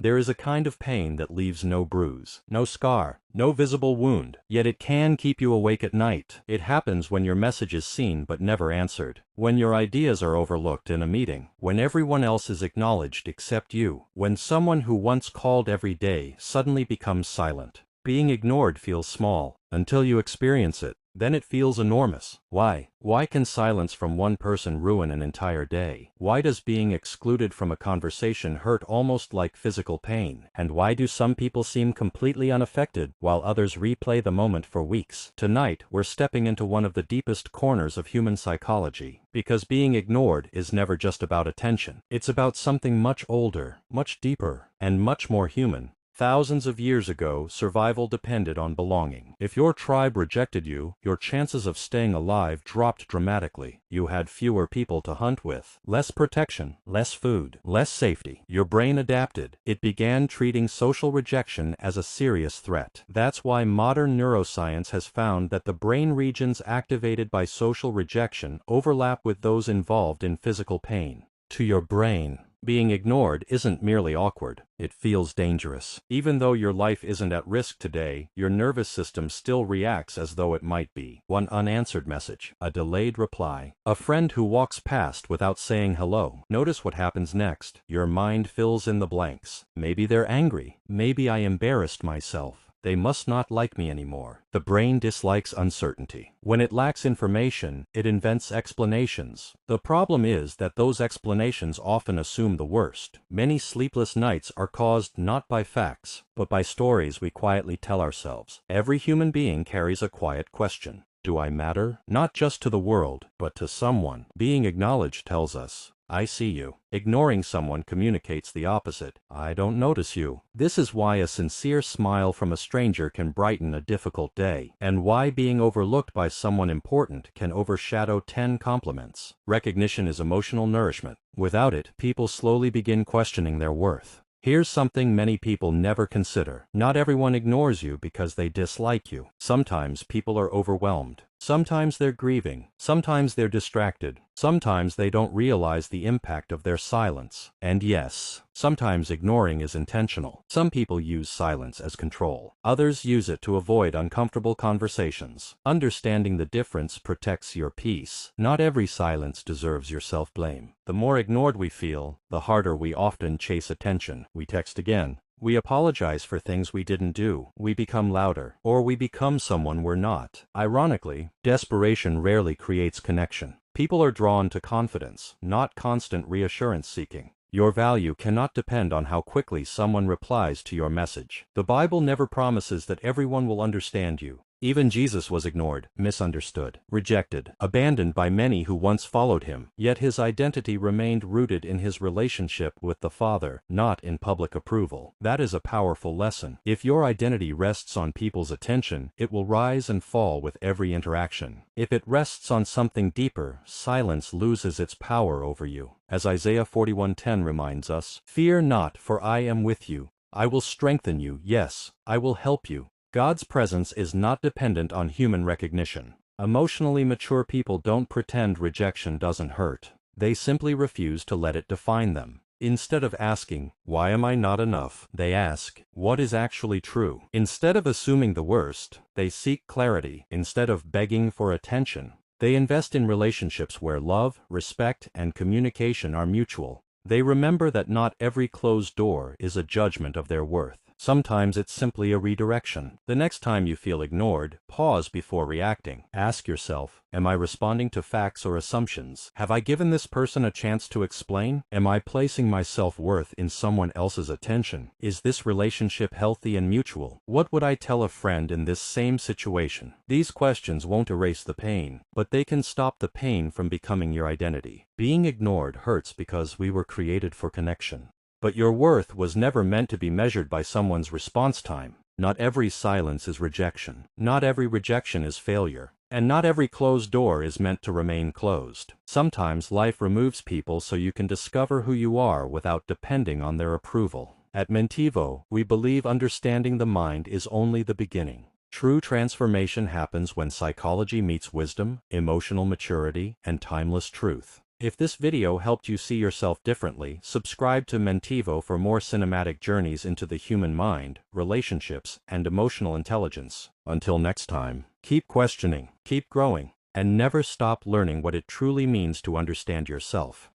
There is a kind of pain that leaves no bruise, no scar, no visible wound, yet it can keep you awake at night. It happens when your message is seen but never answered, when your ideas are overlooked in a meeting, when everyone else is acknowledged except you, when someone who once called every day suddenly becomes silent. Being ignored feels small, until you experience it. Then it feels enormous. Why? Why can silence from one person ruin an entire day? Why does being excluded from a conversation hurt almost like physical pain? And why do some people seem completely unaffected, while others replay the moment for weeks? Tonight, we're stepping into one of the deepest corners of human psychology. Because being ignored is never just about attention. It's about something much older, much deeper, and much more human. Thousands of years ago, survival depended on belonging. If your tribe rejected you, your chances of staying alive dropped dramatically. You had fewer people to hunt with, less protection, less food, less safety. Your brain adapted. It began treating social rejection as a serious threat. That's why modern neuroscience has found that the brain regions activated by social rejection overlap with those involved in physical pain. To your brain, being ignored isn't merely awkward, it feels dangerous. Even though your life isn't at risk today, your nervous system still reacts as though it might be. One unanswered message, a delayed reply, a friend who walks past without saying hello. Notice what happens next. Your mind fills in the blanks. Maybe they're angry. Maybe I embarrassed myself. They must not like me anymore. The brain dislikes uncertainty. When it lacks information, it invents explanations. The problem is that those explanations often assume the worst. Many sleepless nights are caused not by facts, but by stories we quietly tell ourselves. Every human being carries a quiet question. Do I matter? Not just to the world, but to someone. Being acknowledged tells us, I see you. Ignoring someone communicates the opposite. I don't notice you. This is why a sincere smile from a stranger can brighten a difficult day, and why being overlooked by someone important can overshadow 10 compliments. Recognition is emotional nourishment. Without it, people slowly begin questioning their worth. Here's something many people never consider. Not everyone ignores you because they dislike you. Sometimes people are overwhelmed. Sometimes they're grieving. Sometimes they're distracted. Sometimes they don't realize the impact of their silence. And yes, sometimes ignoring is intentional. Some people use silence as control. Others use it to avoid uncomfortable conversations. Understanding the difference protects your peace. Not every silence deserves your self-blame. The more ignored we feel, the harder we often chase attention. We text again. We apologize for things we didn't do. We become louder, or we become someone we're not. Ironically, desperation rarely creates connection. People are drawn to confidence, not constant reassurance seeking. Your value cannot depend on how quickly someone replies to your message. The Bible never promises that everyone will understand you. Even Jesus was ignored, misunderstood, rejected, abandoned by many who once followed him, yet his identity remained rooted in his relationship with the Father, not in public approval. That is a powerful lesson. If your identity rests on people's attention, it will rise and fall with every interaction. If it rests on something deeper, silence loses its power over you. As Isaiah 41:10 reminds us, "Fear not, for I am with you. I will strengthen you, yes, I will help you." God's presence is not dependent on human recognition. Emotionally mature people don't pretend rejection doesn't hurt. They simply refuse to let it define them. Instead of asking, "Why am I not enough?" they ask, "What is actually true?" Instead of assuming the worst, they seek clarity. Instead of begging for attention, they invest in relationships where love, respect, and communication are mutual. They remember that not every closed door is a judgment of their worth. Sometimes it's simply a redirection. The next time you feel ignored, pause before reacting. Ask yourself, am I responding to facts or assumptions? Have I given this person a chance to explain? Am I placing my self-worth in someone else's attention? Is this relationship healthy and mutual? What would I tell a friend in this same situation? These questions won't erase the pain, but they can stop the pain from becoming your identity. Being ignored hurts because we were created for connection. But your worth was never meant to be measured by someone's response time. Not every silence is rejection. Not every rejection is failure. And not every closed door is meant to remain closed. Sometimes life removes people so you can discover who you are without depending on their approval. At Mentivo, we believe understanding the mind is only the beginning. True transformation happens when psychology meets wisdom, emotional maturity, and timeless truth. If this video helped you see yourself differently, subscribe to Mentivo for more cinematic journeys into the human mind, relationships, and emotional intelligence. Until next time, keep questioning, keep growing, and never stop learning what it truly means to understand yourself.